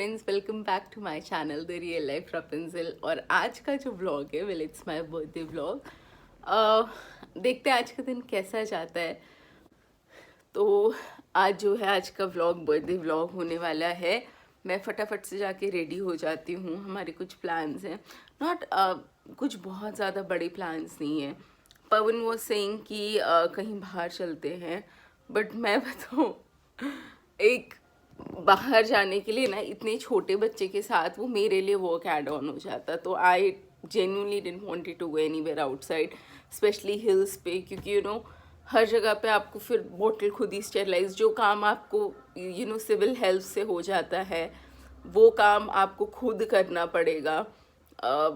Friends, welcome back to my channel the real life Rapunzel. और आज का जो व्लॉग है, well it's my birthday vlog. देखते हैं आज का दिन कैसा जाता है। तो आज जो है, आज का व्लॉग बर्थडे व्लॉग होने वाला है। मैं फटाफट से जाके रेडी हो जाती हूँ। हमारे कुछ प्लान्स हैं, नॉट कुछ बहुत ज़्यादा बड़े प्लान्स नहीं हैं। पवन वो सेइंग कि कहीं बाहर चलते हैं, बट मैं बताऊँ, एक बाहर जाने के लिए ना इतने छोटे बच्चे के साथ वो मेरे लिए वर्क ऐड ऑन हो जाता। तो I genuinely didn't wanted to go anywhere outside, specially hills पे, क्योंकि हर जगह पे आपको फिर बोतल खुद ही स्टेरलाइज, जो काम आपको सिविल हेल्थ से हो जाता है वो काम आपको खुद करना पड़ेगा।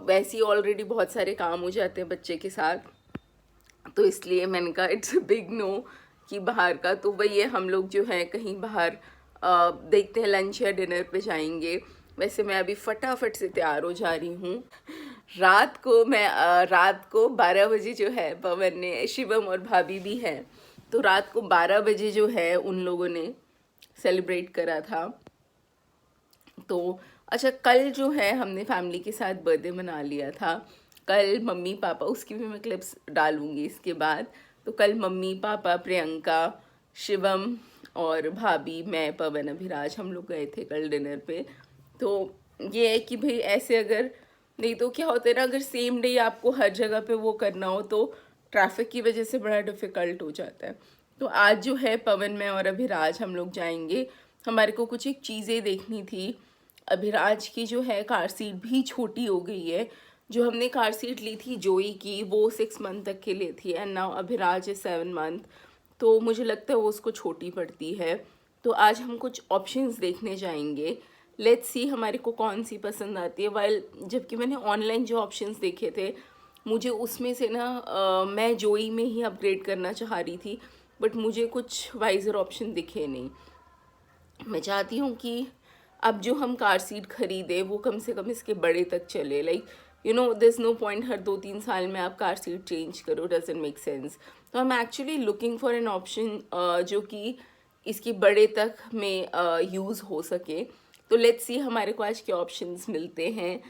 वैसे ही ऑलरेडी बहुत सारे काम हो जाते हैं बच्चे के साथ, तो इसलिए मैंने कहा इट्स अ बिग नो कि बाहर का। तो वही है, हम लोग जो है कहीं बाहर देखते हैं, लंच या डिनर पे जाएंगे। वैसे मैं अभी फटाफट से तैयार हो जा रही हूँ। रात को 12 बजे जो है, पवन ने, शिवम और भाभी भी है, तो रात को 12 बजे जो है उन लोगों ने सेलिब्रेट करा था। तो अच्छा, कल जो है हमने फैमिली के साथ बर्थडे मना लिया था। कल मम्मी पापा, उसकी भी मैं क्लिप्स डालूंगी इसके बाद। तो कल मम्मी पापा, प्रियंका, शिवम और भाभी, मैं, पवन, अभिराज, हम लोग गए थे कल डिनर पे। तो ये है कि भाई ऐसे अगर नहीं तो क्या होता है ना, अगर सेम डे आपको हर जगह पे वो करना हो तो ट्रैफिक की वजह से बड़ा डिफ़िकल्ट हो जाता है। तो आज जो है पवन, मैं और अभिराज हम लोग जाएंगे। हमारे को कुछ एक चीज़ें देखनी थी। अभिराज की जो है कार सीट भी छोटी हो गई है। जो हमने कार सीट ली थी जोई की, वो 6 मंथ तक के लिए थी, and now Abhiraj is 7 month. तो मुझे लगता है वो उसको छोटी पड़ती है। तो आज हम कुछ ऑप्शंस देखने जाएंगे। लेट्स सी हमारे को कौन सी पसंद आती है। वाइल जबकि मैंने ऑनलाइन जो ऑप्शंस देखे थे, मुझे उसमें से ना मैं जोई में ही अपग्रेड करना चाह रही थी, बट मुझे कुछ वाइजर ऑप्शन दिखे नहीं। मैं चाहती हूँ कि अब जो हम कार सीट खरीदे वो कम से कम इसके बड़े तक चले। लाइक दिस नो पॉइंट हर 2-3 साल में आप कार सीट चेंज करो, डजंट मेक सेंस। तो I am actually looking for an option जो कि इसकी बड़े तक में यूज़ हो सके। तो लेट्स सी हमारे को आज के ऑप्शंस मिलते हैं।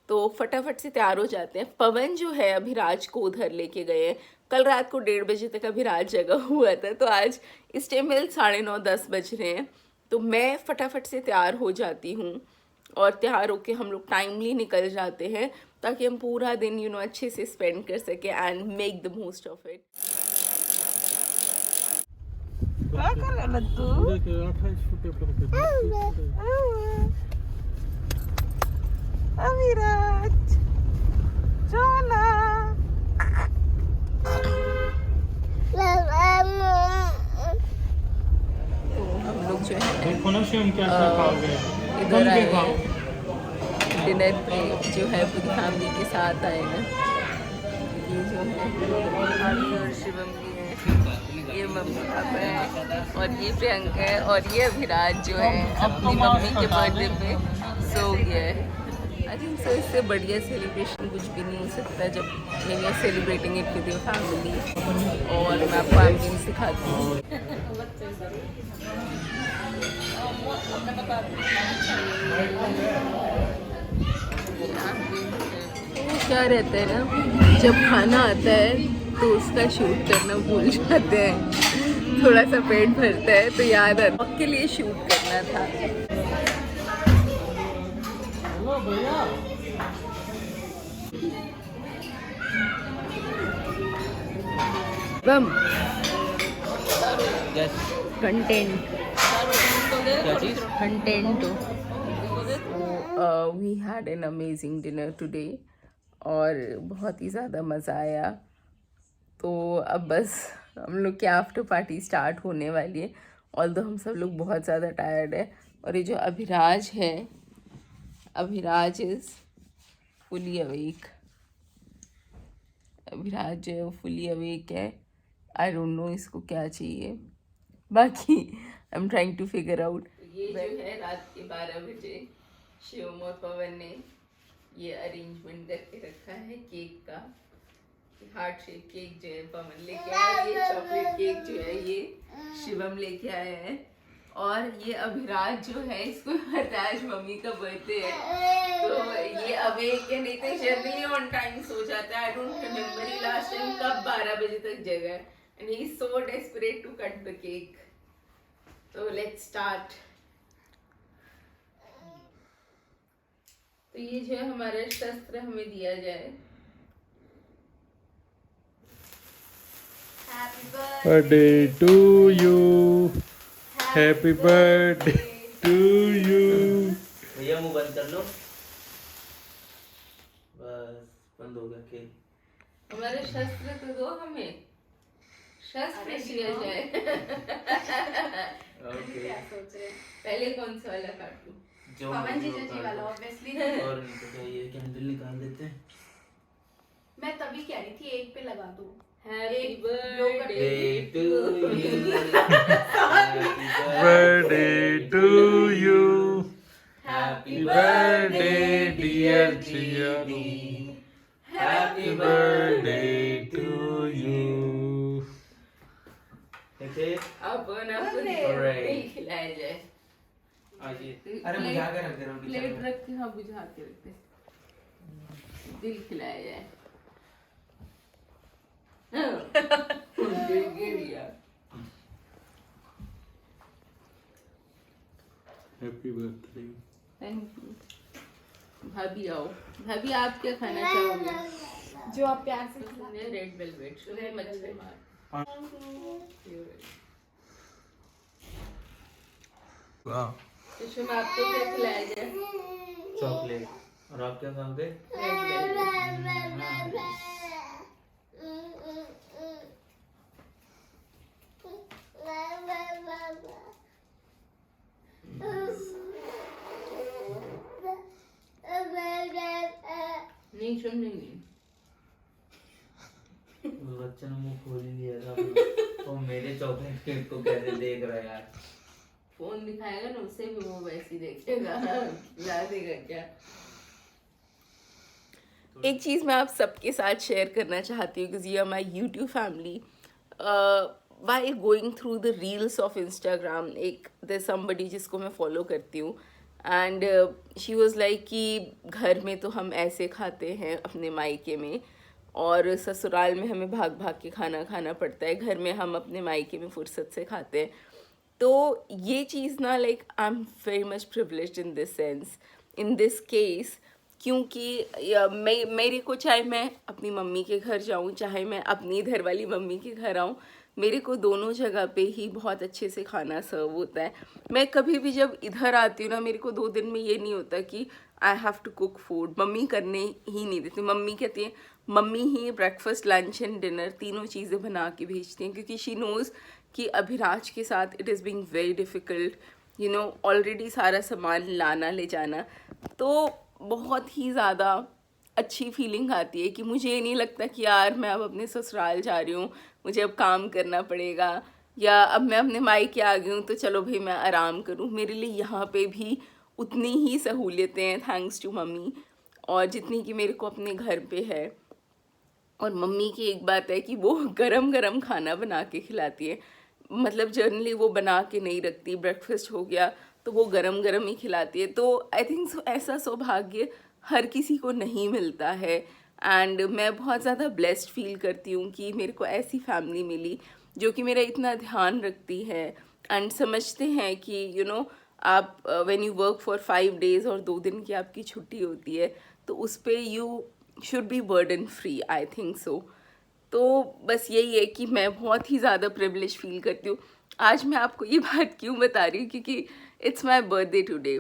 तो फटाफट से तैयार हो जाते हैं। पवन जो है अभिराज को उधर लेके गए हैं। कल रात को 1:30 बजे तक अभिराज जगा हुआ था, तो आज इस टाइम मेरे 9:30-10 बज रहे हैं। तो मैं फटाफट से तैयार हो जाती हूँ और तैयार होके हम लोग टाइमली निकल जाते हैं, ताकि हम पूरा दिन अच्छे से स्पेंड कर सके and make the most of it. क्या कर रहा है तू? 28 फुटे पर अविराज चला। तो हम लोग जो है इधर इधर आए डिनर पे, जो है पूरी फैमिली के साथ आए हैं। ये जो है भाभी और शिवम भी है, ये मम्मी पापा है, और ये प्रियंका है, और ये अभिराज जो है अपनी मम्मी के बर्थडे पे सो गया है। आई थिंक सो इससे बढ़िया सेलिब्रेशन कुछ भी नहीं हो सकता जब मैं ये celebrating it with your family. और मैं आपको एम्बियंस दिखाती हूँ। क्या रहता है ना, जब खाना आता है तो उसका शूट करना भूल जाते हैं। थोड़ा सा पेट भरता है तो याद आता है के लिए शूट करना था। बम content we had an amazing dinner today और बहुत ही ज़्यादा मज़ा आया। तो अब बस हम लोग की आफ्टर पार्टी स्टार्ट होने वाली है, ऑल्दो हम सब लोग बहुत ज़्यादा टायर्ड है। और ये जो अभिराज है, Abhiraj is fully awake. Abhiraj जो है वो फुली अवेक है। आई डोंट नो इसको क्या चाहिए, बाकी I am trying to figure out. ये जो है रात के 12 बजे शिवम और पवन ने ये अरेंजमेंट करके रखा है केक का। हार्ट शेप केक जो है पवन लेके आया, ये चॉकलेट केक जो है ये शिवम लेके आए हैं, और ये अभिराज जो है, इसको पता है आज मम्मी का बर्थडे है, तो ये अवेक है, नहीं तो जनरली ऑन टाइम सो जाता है। I don't remember he last time कब 12 बजे तक जगा है, and he is so desperate to cut the cake. तो लेट्स स्टार्ट। तो ये जो है हमारा शस्त्र हमें दिया जाए। Birthday to you, happy birthday to you. भैया मुंह बंद कर लो, बस बंद हो गया केक। हमारे शस्त्र तो दो, हमें शस्त्र दिया जाए। ओके, पहले कौन सा वाला काटूं? जो पवन जी जो वाला ऑब्वियसली। और नहीं तो क्या, ये कैंडल निकाल देते हैं। मैं तभी कह रही थी एक पे लगा दूं। Happy birthday to you, birthday to you, happy birthday dear Chiaru, happy birthday to you. देखिए अपन Alright. दिल खिलाया जाए। आइए, अरे बुझा के रख दे रहा हूँ प्लेट किचन में। रख के, हाँ बुझा के रखते, दिल खिलाया जाए। गिर गया। Happy birthday. Thank you. भाभी आओ, भाभी आप क्या खाना चाहोगे? जो आप प्यार से खिला। रेड वेलवेट, शुगर मच्छर मार। वाह, तो शुभ आपको क्या खिलाया जाए? चॉकलेट। और आप क्या खाओगे? Red velvet. नहीं सुन नहीं। उस बच्चे ने मुंह खोल ही लिया था। वो मेरे चॉकलेट केक को कैसे देख रहा है यार। फोन दिखाएगा ना, उससे भी वो वैसे ही देखेगा। ला देगा क्या? एक चीज़ मैं आप सबके साथ शेयर करना चाहती हूँ, because you are my YouTube family. Why going through the reels of Instagram, एक दे समबडी जिसको मैं फॉलो करती हूँ, एंड शी वॉज लाइक कि घर में तो हम ऐसे खाते हैं अपने मायके में, और ससुराल में हमें भाग भाग के खाना खाना पड़ता है, घर में हम अपने मायके में फुर्सत से खाते हैं। तो ये चीज़ ना, like I am very much privileged in this sense, in this case, क्योंकि मेरे को, चाहे मैं अपनी मम्मी के घर जाऊँ, चाहे मैं अपनी इधर वाली मम्मी के घर आऊँ, मेरे को दोनों जगह पे ही बहुत अच्छे से खाना सर्व होता है। मैं कभी भी जब इधर आती हूँ ना, मेरे को 2 दिन में ये नहीं होता कि I have to cook food, mummy करने ही नहीं देती। मम्मी कहती है, मम्मी ही ब्रेकफास्ट, लंच एंड डिनर तीनों चीज़ें बना के भेजती हैं, क्योंकि शी नोज़ कि अभिराज के साथ it is being very difficult, you know, already सारा सामान लाना ले जाना। तो बहुत ही ज़्यादा अच्छी फीलिंग आती है कि मुझे ये नहीं लगता कि यार मैं अब अपने ससुराल जा रही हूँ, मुझे अब काम करना पड़ेगा, या अब मैं अपने मायके आ गई हूँ तो चलो भाई मैं आराम करूँ। मेरे लिए यहाँ पे भी उतनी ही सहूलियतें हैं, थैंक्स टू मम्मी, और जितनी कि मेरे को अपने घर पे है। और मम्मी की एक बात है कि वो गरम गरम खाना बना के खिलाती है, मतलब जनरली वो बना के नहीं रखती, ब्रेकफास्ट हो गया तो वो गरम गरम ही खिलाती है। तो आई थिंक ऐसा सौभाग्य हर किसी को नहीं मिलता है, एंड मैं बहुत ज़्यादा ब्लेस्ड फील करती हूँ कि मेरे को ऐसी फैमिली मिली जो कि मेरा इतना ध्यान रखती है, एंड समझते हैं कि यू नो आप when you work for 5 days और 2 दिन की आपकी छुट्टी होती है, तो उस पर you should be burden free, I think सो। तो बस यही है कि मैं बहुत ही ज़्यादा प्रिविलेज फील करती हूँ। आज मैं आपको ये बात क्यों बता रही हूँ, क्योंकि इट्स माई बर्थडे टुडे।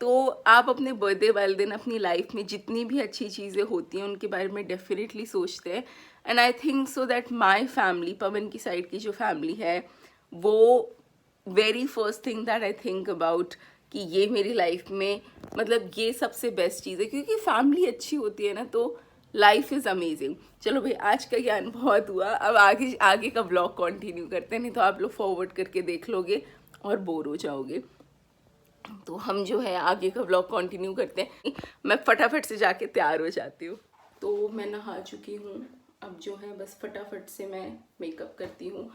तो आप अपने बर्थडे वाले दिन अपनी लाइफ में जितनी भी अच्छी चीज़ें होती हैं उनके बारे में डेफिनेटली सोचते हैं, and I think so that my family, Pawan की साइड की जो फैमिली है, वो very first thing that I think about कि ये मेरी लाइफ में, मतलब ये सबसे बेस्ट चीज़ है, क्योंकि फैमिली अच्छी होती है ना तो लाइफ इज़ अमेजिंग। चलो भाई, आज का ज्ञान बहुत हुआ, अब आगे का ब्लॉग कंटिन्यू करते हैं, नहीं तो आप लोग फॉरवर्ड करके देख लोगे और बोर हो जाओगे। तो हम जो है आगे का ब्लॉग कंटिन्यू करते हैं। मैं फटाफट से जाके तैयार हो जाती हूँ। तो मैं नहा चुकी हूँ, अब जो है बस फटाफट से मैं मेकअप करती हूँ।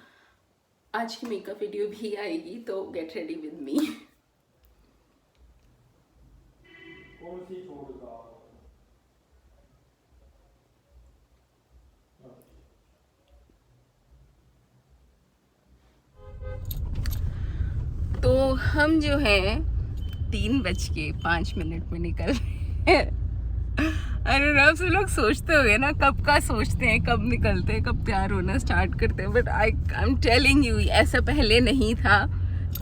आज की मेकअप वीडियो भी आएगी, तो गेट रेडी विद मी। तो हम जो है 3:05 में निकल रहे हैं। अरे आप सब लोग सोचते होंगे ना कब का सोचते हैं, कब निकलते हैं, कब तैयार होना स्टार्ट करते हैं, but I am telling you ऐसा पहले नहीं था।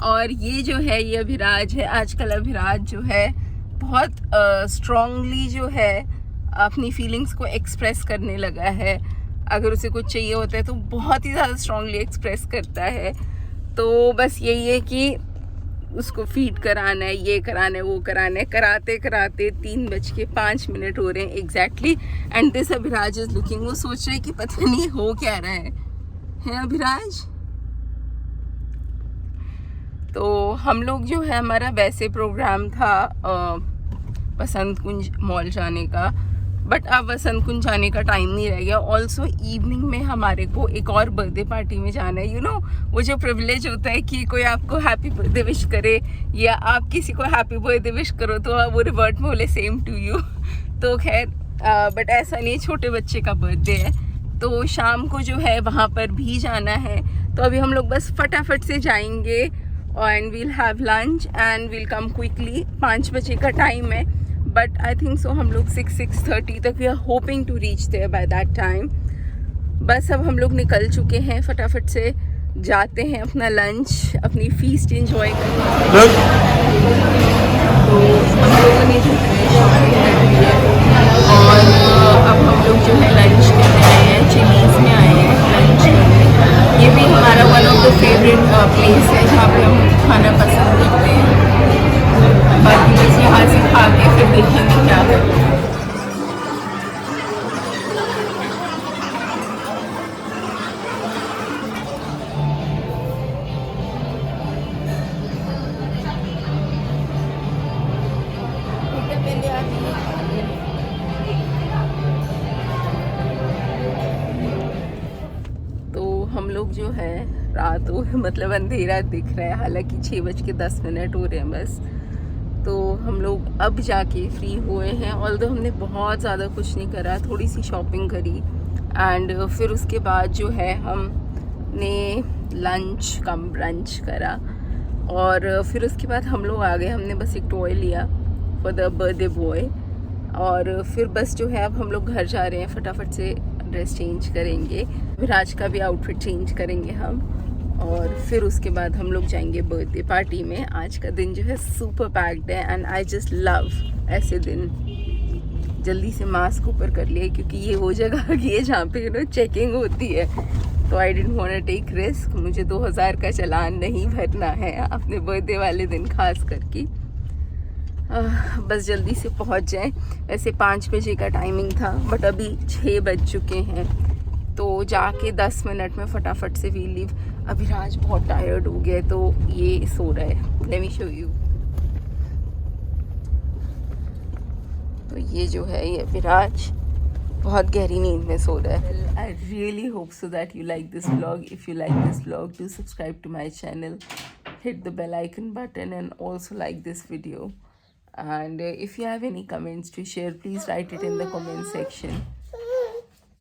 और ये जो है ये अभिराज है। आजकल अभिराज जो है बहुत स्ट्रांगली जो है अपनी फीलिंग्स को एक्सप्रेस करने लगा है। अगर उसे कुछ चाहिए होता है तो बहुत ही ज़्यादा स्ट्रांगली एक्सप्रेस करता है। तो बस यही है कि उसको फीड कराना है, ये कराना है, वो कराना है। कराते कराते 3:05 हो रहे हैं exactly. And this Abhiraj is looking, वो सोच रहे कि पता नहीं हो क्या रहा है अभिराज। तो हम लोग जो है हमारा वैसे प्रोग्राम था बसंत कुंज मॉल जाने का, बट अब बसंत कुंज जाने का टाइम नहीं रह गया। ऑल्सो इवनिंग में हमारे को एक और बर्थडे पार्टी में जाना है। यू नो वो जो प्रिविलेज होता है कि कोई आपको हैप्पी बर्थडे विश करे या आप किसी को हैप्पी बर्थडे विश करो तो वो रिवर्ट में बोले सेम टू यू। तो खैर बट ऐसा नहीं, छोटे बच्चे का बर्थडे है तो शाम को जो है वहाँ पर भी जाना है। तो अभी हम लोग बस फटाफट से जाएंगे and we'll have lunch and we'll come quickly. 5 बजे का टाइम है, बट आई थिंक सो हम लोग 6:30 तक we are hoping to reach there by that time. बस अब हम लोग निकल चुके हैं, फटाफट से जाते हैं अपना लंच, अपनी फीस्ट एंजॉय करेंगे। तो हम लोगों ने जो है शॉपिंग कर ली है और अब हम लोग जो है लंच करने आए हैं, चिलीज़ में आए हैं लंच करने। ये भी हमारा one of the favourite place है जहाँ पे हम खाना पसंद करते हैं। बाकी बस यहाँ से खा के फिर देखेंगे क्या करते हैं। तो हम लोग जो है रात हो मतलब अंधेरा दिख रहा है, हालांकि 6:10 हो रहे हैं बस। तो हम लोग अब जाके फ्री हुए हैं। ऑल्दो हमने बहुत ज़्यादा कुछ नहीं करा, थोड़ी सी शॉपिंग करी एंड फिर उसके बाद जो है हमने लंच कम ब्रंच करा और फिर उसके बाद हम लोग आ गए। हमने बस एक टॉय लिया फॉर द बर्थडे बॉय और फिर बस जो है अब हम लोग घर जा रहे हैं। फटाफट से ड्रेस चेंज करेंगे, विराज का भी आउटफिट चेंज करेंगे हम और फिर उसके बाद हम लोग जाएंगे बर्थडे पार्टी में। आज का दिन जो है सुपर पैक्ड है एंड आई जस्ट लव ऐसे दिन। जल्दी से मास्क ऊपर कर लिए क्योंकि ये वो जगह है जहाँ पे यू नो चेकिंग होती है, तो I didn't want to take risk. मुझे 2000 का चालान नहीं भरना है अपने बर्थडे वाले दिन खास करके। बस जल्दी से पहुँच जाएं। वैसे 5 बजे का टाइमिंग था बट अभी 6 बज चुके हैं, तो जाके 10 मिनट में फटाफट से वी लीव। अभिराज बहुत टायर्ड हो गया तो ये सो रहा है। Let me show you. तो ये जो है ये अभिराज बहुत गहरी नींद में सो रहा है। I really hope so that you like this vlog. If you like this vlog do subscribe to my channel, hit the bell icon button and also like this video. And if you have any comments to share, please write it in the comment section.